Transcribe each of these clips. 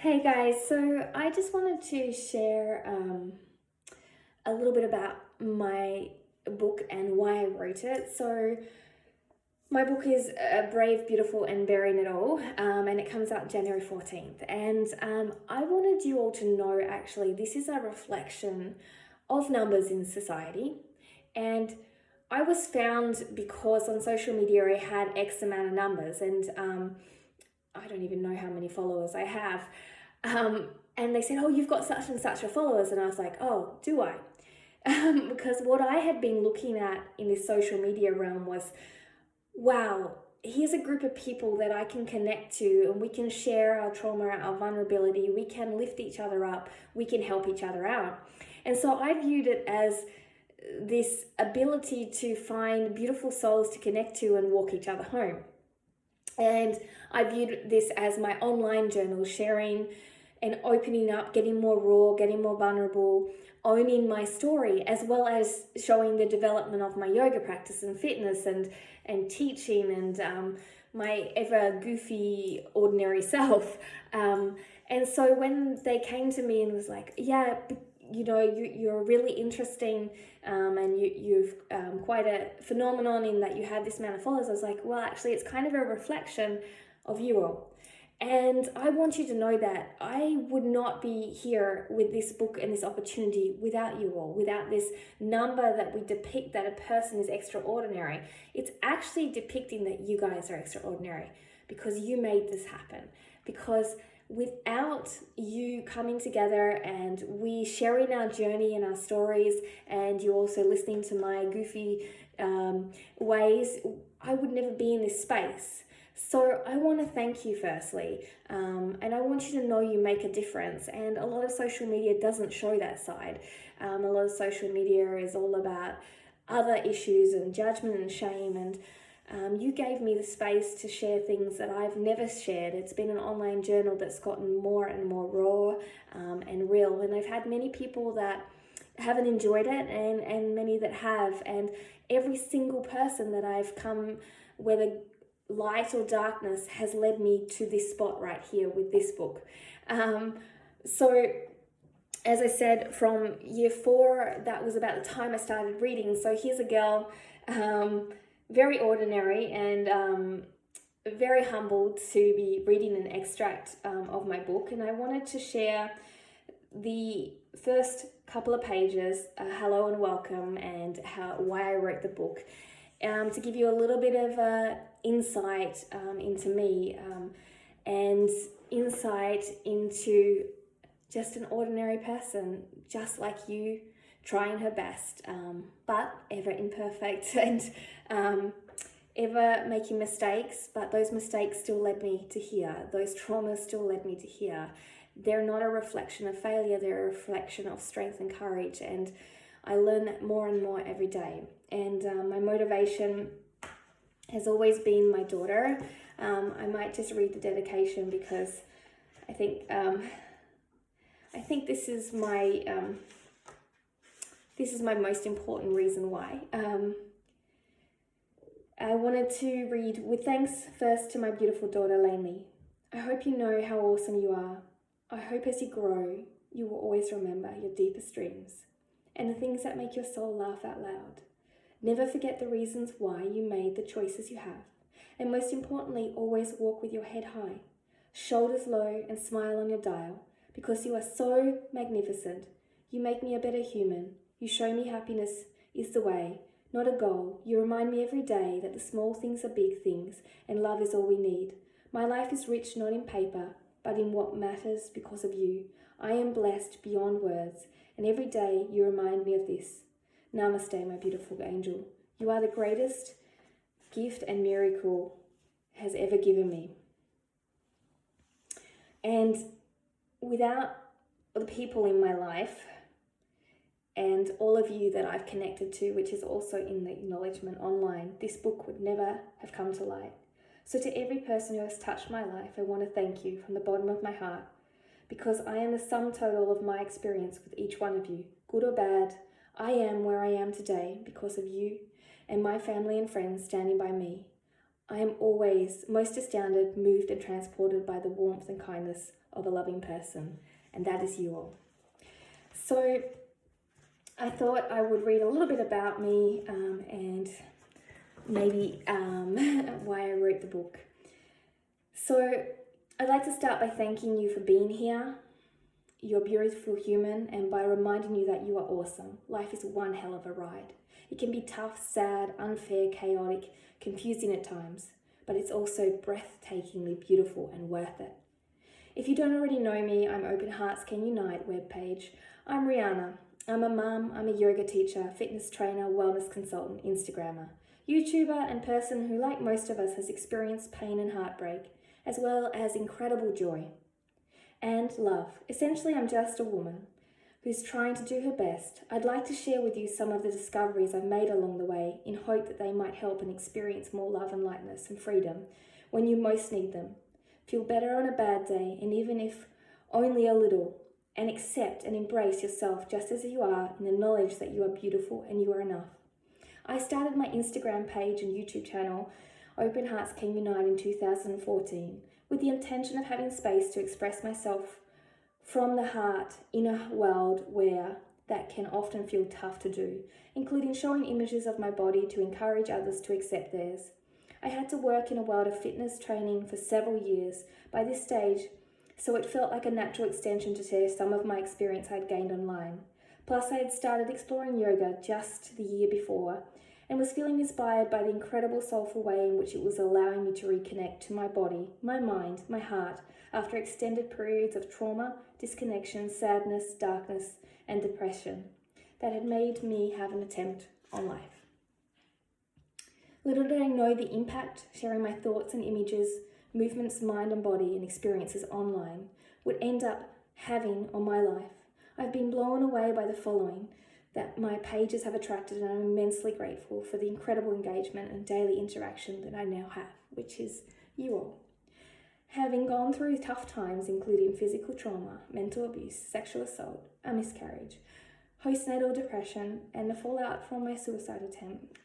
Hey guys, so I just wanted to share a little bit about my book and why I wrote it. So, my book is Brave, Beautiful, and Bearing It All, and it comes out January 14th. And I wanted you all to know actually, this is a reflection of numbers in society. And I was found because on social media I had X amount of numbers, and I don't even know how many followers I have. And they said, oh, you've got such and such a followers. And I was like, oh, do I? Because what I had been looking at in this social media realm was, wow, here's a group of people that I can connect to, and we can share our trauma, our vulnerability, we can lift each other up, we can help each other out. And so I viewed it as this ability to find beautiful souls to connect to and walk each other home. And I viewed this as my online journal, sharing and opening up, getting more raw, getting more vulnerable, owning my story, as well as showing the development of my yoga practice and fitness and teaching and my ever goofy, ordinary self. And so when they came to me and was like, yeah, you know, you're really interesting and you've quite a phenomenon in that you have this amount of followers, I was like, well, actually, it's kind of a reflection of you all. And I want you to know that I would not be here with this book and this opportunity without you all, without this number that we depict that a person is extraordinary. It's actually depicting that you guys are extraordinary because you made this happen. Because without you coming together and we sharing our journey and our stories, and you also listening to my goofy ways, I would never be in this space. So I want to thank you firstly, and I want you to know you make a difference. And a lot of social media doesn't show that side. A lot of social media is all about other issues and judgment and shame, and you gave me the space to share things that I've never shared. It's been an online journal that's gotten more and more raw and real, and I've had many people that haven't enjoyed it and many that have, and every single person that I've come, whether light or darkness, has led me to this spot right here with this book. So as I said, from year 4, that was about the time I started reading. So here's a girl, very ordinary and very humbled to be reading an extract of my book. And I wanted to share the first couple of pages, hello and welcome, and why I wrote the book, to give you a little bit of insight into me and insight into just an ordinary person, just like you, trying her best, but ever imperfect and ever making mistakes, but those mistakes still led me to here. Those traumas still led me to here. They're not a reflection of failure, they're a reflection of strength and courage, and I learn that more and more every day. And my motivation has always been my daughter. I might just read the dedication because I think this is my most important reason why. I wanted to read, with thanks first to my beautiful daughter Lainey. I hope you know how awesome you are. I hope as you grow, you will always remember your deepest dreams and the things that make your soul laugh out loud. Never forget the reasons why you made the choices you have. And most importantly, always walk with your head high, shoulders low, and smile on your dial, because you are so magnificent. You make me a better human. You show me happiness is the way, not a goal. You remind me every day that the small things are big things, and love is all we need. My life is rich not in paper, but in what matters because of you. I am blessed beyond words, and every day you remind me of this. Namaste, my beautiful angel. You are the greatest gift and miracle has ever given me. And without the people in my life and all of you that I've connected to, which is also in the acknowledgement online, this book would never have come to light. So to every person who has touched my life, I want to thank you from the bottom of my heart, because I am the sum total of my experience with each one of you, good or bad. I am where I am today because of you and my family and friends standing by me. I am always most astounded, moved and transported by the warmth and kindness of a loving person, and that is you all. So I thought I would read a little bit about me and maybe why I wrote the book. So I'd like to start by thanking you for being here. You're a beautiful human, and by reminding you that you are awesome. Life is one hell of a ride. It can be tough, sad, unfair, chaotic, confusing at times, but it's also breathtakingly beautiful and worth it. If you don't already know me, I'm Open Hearts Can Unite webpage. I'm Rhyanna. I'm a mum, I'm a yoga teacher, fitness trainer, wellness consultant, Instagrammer, YouTuber, and person who, like most of us, has experienced pain and heartbreak, as well as incredible joy and love. Essentially, I'm just a woman who's trying to do her best. I'd like to share with you some of the discoveries I've made along the way in hope that they might help and experience more love and lightness and freedom when you most need them. Feel better on a bad day, and even if only a little, and accept and embrace yourself just as you are in the knowledge that you are beautiful and you are enough. I started my Instagram page and YouTube channel, Open Hearts Can Unite, in 2014 with the intention of having space to express myself from the heart in a world where that can often feel tough to do, including showing images of my body to encourage others to accept theirs. I had to work in a world of fitness training for several years by this stage, so it felt like a natural extension to share some of my experience I had gained online. Plus, I had started exploring yoga just the year before and was feeling inspired by the incredible soulful way in which it was allowing me to reconnect to my body, my mind, my heart, after extended periods of trauma, disconnection, sadness, darkness, and depression that had made me have an attempt on life. Little did I know the impact sharing my thoughts and images, movements, mind and body, and experiences online would end up having on my life. I've been blown away by the following that my pages have attracted, and I'm immensely grateful for the incredible engagement and daily interaction that I now have, which is you all. Having gone through tough times, including physical trauma, mental abuse, sexual assault, a miscarriage, postnatal depression, and the fallout from my suicide attempt,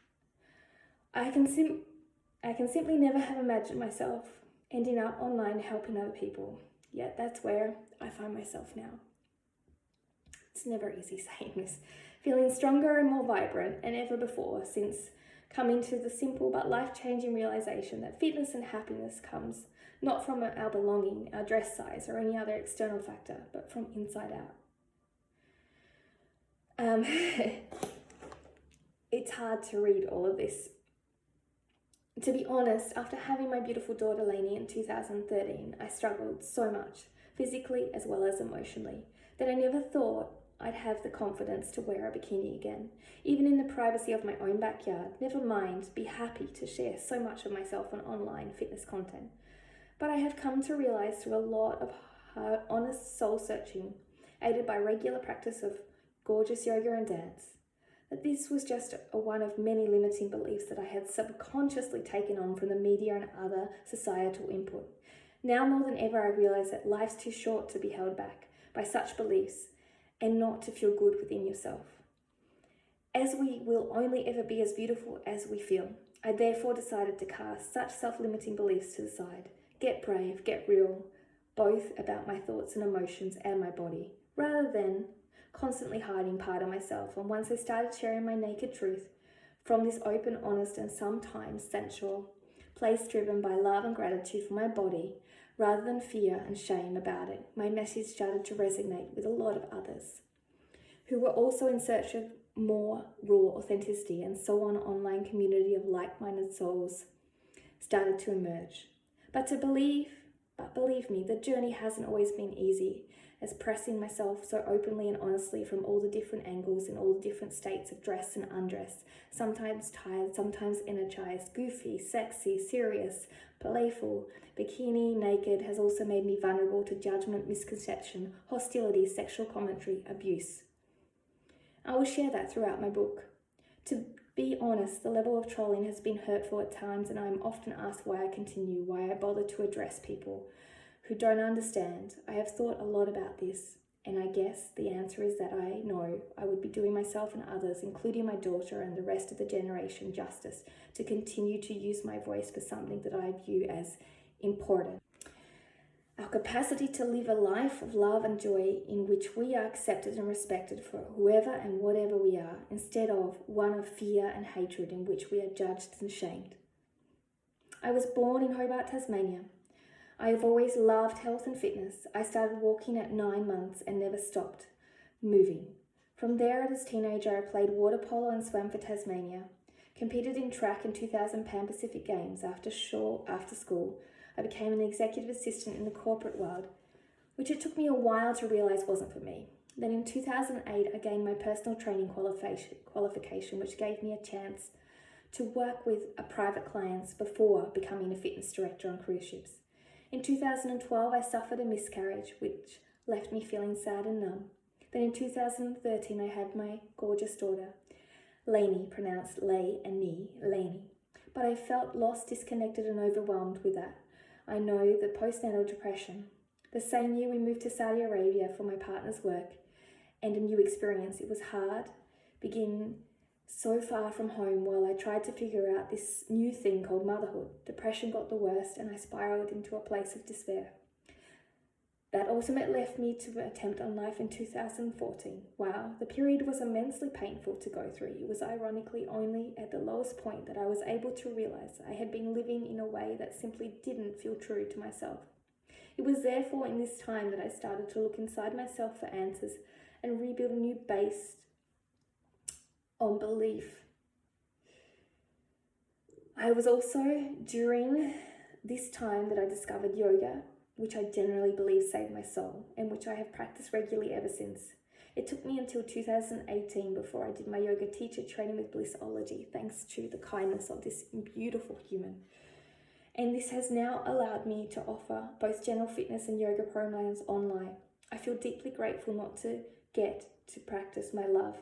I can simply never have imagined myself ending up online helping other people. Yet that's where I find myself now. It's never easy saying this. Feeling stronger and more vibrant than ever before since coming to the simple but life-changing realization that fitness and happiness comes not from our belonging, our dress size, or any other external factor, but from inside out. It's hard to read all of this. To be honest, after having my beautiful daughter Lainey in 2013, I struggled so much, physically as well as emotionally, that I never thought I'd have the confidence to wear a bikini again, even in the privacy of my own backyard, never mind be happy to share so much of myself on online fitness content. But I have come to realize through a lot of hard, honest soul searching, aided by regular practice of gorgeous yoga and dance, that this was just one of many limiting beliefs that I had subconsciously taken on from the media and other societal input. Now more than ever, I realize that life's too short to be held back by such beliefs and not to feel good within yourself, as we will only ever be as beautiful as we feel. I therefore decided to cast such self-limiting beliefs to the side, get brave, get real, both about my thoughts and emotions and my body, rather than constantly hiding part of myself. And once I started sharing my naked truth from this open, honest, and sometimes sensual place driven by love and gratitude for my body, rather than fear and shame about it, my message started to resonate with a lot of others who were also in search of more raw authenticity, and so an online community of like-minded souls started to emerge. But believe me, the journey hasn't always been easy, as pressing myself so openly and honestly from all the different angles and all the different states of dress and undress, sometimes tired, sometimes energized, goofy, sexy, serious, playful, bikini, naked, has also made me vulnerable to judgment, misconception, hostility, sexual commentary, abuse. I will share that throughout my book. To be honest, the level of trolling has been hurtful at times, and I am often asked why I continue, why I bother to address people who don't understand. I have thought a lot about this, and I guess the answer is that I know I would be doing myself and others, including my daughter and the rest of the generation, justice to continue to use my voice for something that I view as important. our capacity to live a life of love and joy in which we are accepted and respected for whoever and whatever we are, instead of one of fear and hatred in which we are judged and shamed. I was born in Hobart, Tasmania. I have always loved health and fitness. I started walking at 9 months and never stopped moving. From there, as a teenager, I played water polo and swam for Tasmania, competed in track in 2000 Pan Pacific Games. After school, I became an executive assistant in the corporate world, which it took me a while to realise wasn't for me. Then in 2008, I gained my personal training qualification, which gave me a chance to work with private clients before becoming a fitness director on cruise ships. In 2012, I suffered a miscarriage, which left me feeling sad and numb. Then in 2013, I had my gorgeous daughter, Lainey, pronounced Lay and Nee, Lainey. But I felt lost, disconnected and overwhelmed with that. I know the postnatal depression. The same year we moved to Saudi Arabia for my partner's work and a new experience. It was hard, being so far from home while I tried to figure out this new thing called motherhood. Depression got the worst and I spiraled into a place of despair. That ultimately left me to attempt on life in 2014. Wow, the period was immensely painful to go through. It was ironically only at the lowest point that I was able to realize I had been living in a way that simply didn't feel true to myself. It was therefore in this time that I started to look inside myself for answers and rebuild a new base on belief. I was also during this time that I discovered yoga, which I generally believe saved my soul and which I have practiced regularly ever since. It took me until 2018 before I did my yoga teacher training with Blissology, thanks to the kindness of this beautiful human. And this has now allowed me to offer both general fitness and yoga programs online. I feel deeply grateful not to get to practice my love.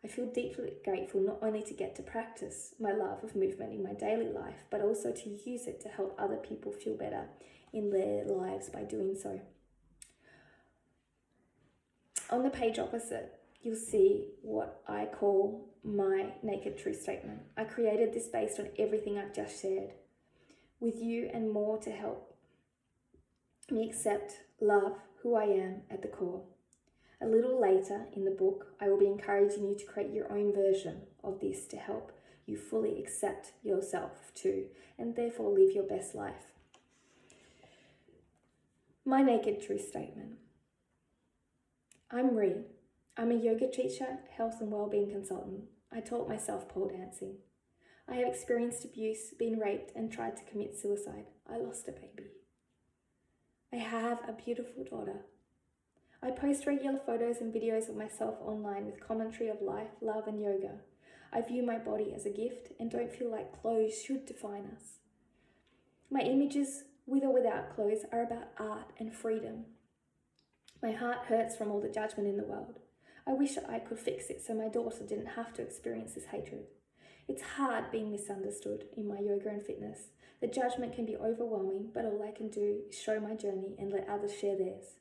I feel deeply grateful not only to get to practice my love of movement in my daily life, but also to use it to help other people feel better in their lives by doing so. On the page opposite, you'll see what I call my naked truth statement. I created this based on everything I've just shared with you and more to help me accept, love who I am at the core. A little later in the book, I will be encouraging you to create your own version of this to help you fully accept yourself too, and therefore live your best life. My naked truth statement. I'm Rhi. I'm a yoga teacher, health and wellbeing consultant. I taught myself pole dancing. I have experienced abuse, been raped and tried to commit suicide. I lost a baby. I have a beautiful daughter. I post regular photos and videos of myself online with commentary of life, love and yoga. I view my body as a gift and don't feel like clothes should define us. My images, with or without clothes, are about art and freedom. My heart hurts from all the judgment in the world. I wish I could fix it so my daughter didn't have to experience this hatred. It's hard being misunderstood in my yoga and fitness. The judgment can be overwhelming, but all I can do is show my journey and let others share theirs.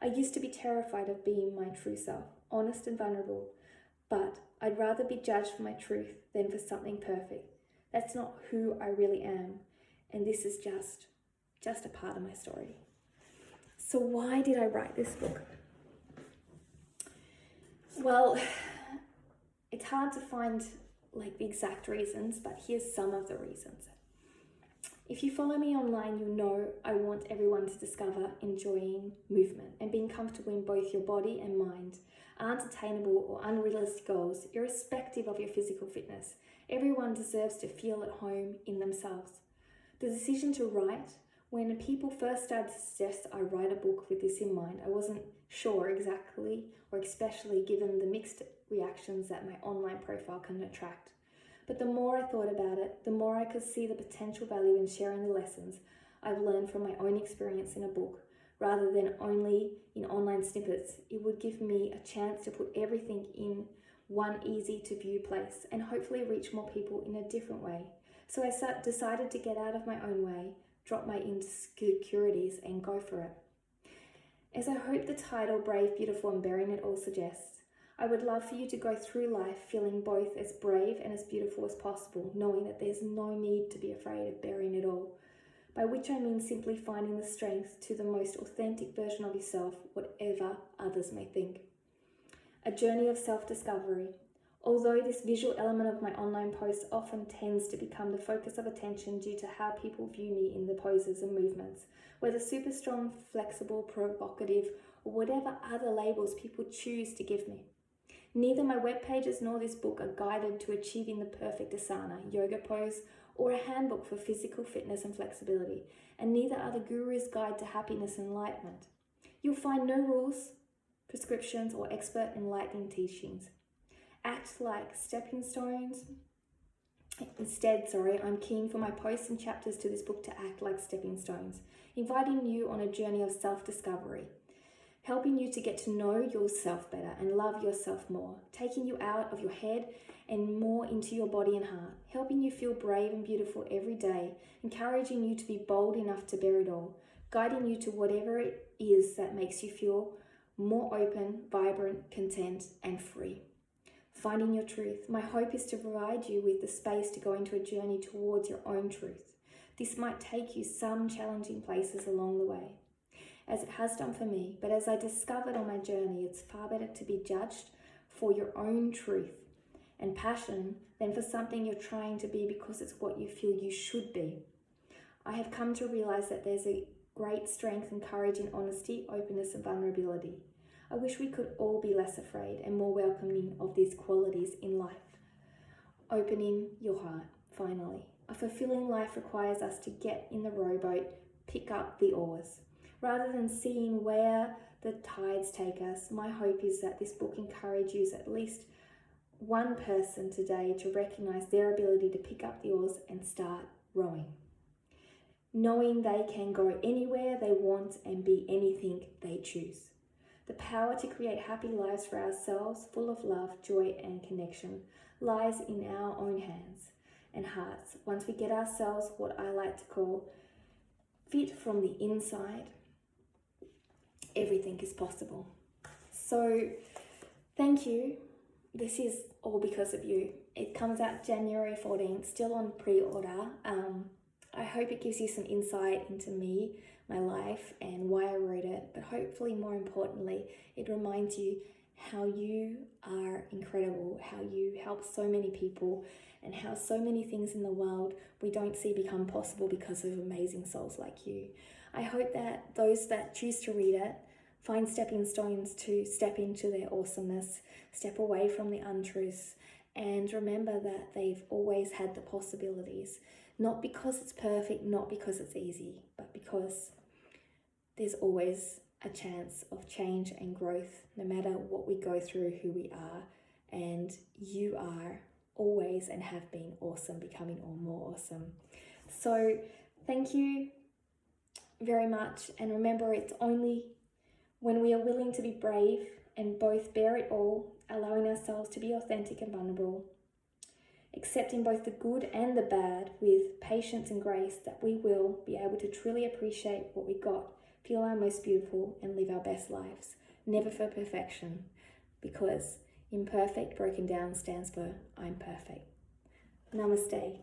I used to be terrified of being my true self, honest and vulnerable, but I'd rather be judged for my truth than for something perfect. That's not who I really am, and this is just a part of my story. So why did I write this book? Well, it's hard to find the exact reasons, but here's some of the reasons. If you follow me online, you'll know I want everyone to discover enjoying movement and being comfortable in both your body and mind aren't attainable or unrealistic goals, irrespective of your physical fitness. Everyone deserves to feel at home in themselves. The decision to write, when people first started to suggest I write a book with this in mind, I wasn't sure exactly, or especially given the mixed reactions that my online profile can attract. But the more I thought about it, the more I could see the potential value in sharing the lessons I've learned from my own experience in a book, rather than only in online snippets. It would give me a chance to put everything in one easy to view place and hopefully reach more people in a different way. So I decided to get out of my own way, drop my insecurities and go for it. As I hope the title Brave, Beautiful and Bearing It All suggests, I would love for you to go through life feeling both as brave and as beautiful as possible, knowing that there's no need to be afraid of bearing it all, by which I mean simply finding the strength to the most authentic version of yourself, whatever others may think. A journey of self-discovery. Although this visual element of my online posts often tends to become the focus of attention due to how people view me in the poses and movements, whether super strong, flexible, provocative, or whatever other labels people choose to give me. Neither my web pages nor this book are guided to achieving the perfect asana, yoga pose, or a handbook for physical fitness and flexibility, and neither are the guru's guide to happiness and enlightenment. You'll find no rules, prescriptions, or expert enlightening teachings. Act like stepping stones. Instead, I'm keen for my posts and chapters to this book to act like stepping stones, inviting you on a journey of self-discovery, helping you to get to know yourself better and love yourself more, taking you out of your head and more into your body and heart, helping you feel brave and beautiful every day, encouraging you to be bold enough to bear it all, guiding you to whatever it is that makes you feel more open, vibrant, content, and free. Finding your truth. My hope is to provide you with the space to go into a journey towards your own truth. This might take you some challenging places along the way, as it has done for me, but as I discovered on my journey, it's far better to be judged for your own truth and passion than for something you're trying to be because it's what you feel you should be. I have come to realize that there's a great strength and courage in honesty, openness, and vulnerability. I wish we could all be less afraid and more welcoming of these qualities in life. Opening your heart, finally. A fulfilling life requires us to get in the rowboat, pick up the oars. Rather than seeing where the tides take us, my hope is that this book encourages at least one person today to recognize their ability to pick up the oars and start rowing, knowing they can go anywhere they want and be anything they choose. The power to create happy lives for ourselves, full of love, joy, and connection, lies in our own hands and hearts. Once we get ourselves what I like to call fit from the inside, everything is possible. So, thank you. This is all because of you. It comes out January 14th, still on pre-order. I hope it gives you some insight into me, my life, and why I wrote it, but hopefully more importantly, it reminds you how you are incredible, how you help so many people, and how so many things in the world we don't see become possible because of amazing souls like you. I hope that those that choose to read it find stepping stones to step into their awesomeness, step away from the untruths, and remember that they've always had the possibilities. Not because it's perfect, not because it's easy, but because there's always a chance of change and growth, no matter what we go through, who we are. And you are always and have been awesome, becoming all more awesome. So thank you very much. And remember, it's only when we are willing to be brave and both bear it all, allowing ourselves to be authentic and vulnerable, accepting both the good and the bad with patience and grace, that we will be able to truly appreciate what we got, feel our most beautiful, and live our best lives. Never for perfection, because imperfect broken down stands for I'm perfect. Namaste.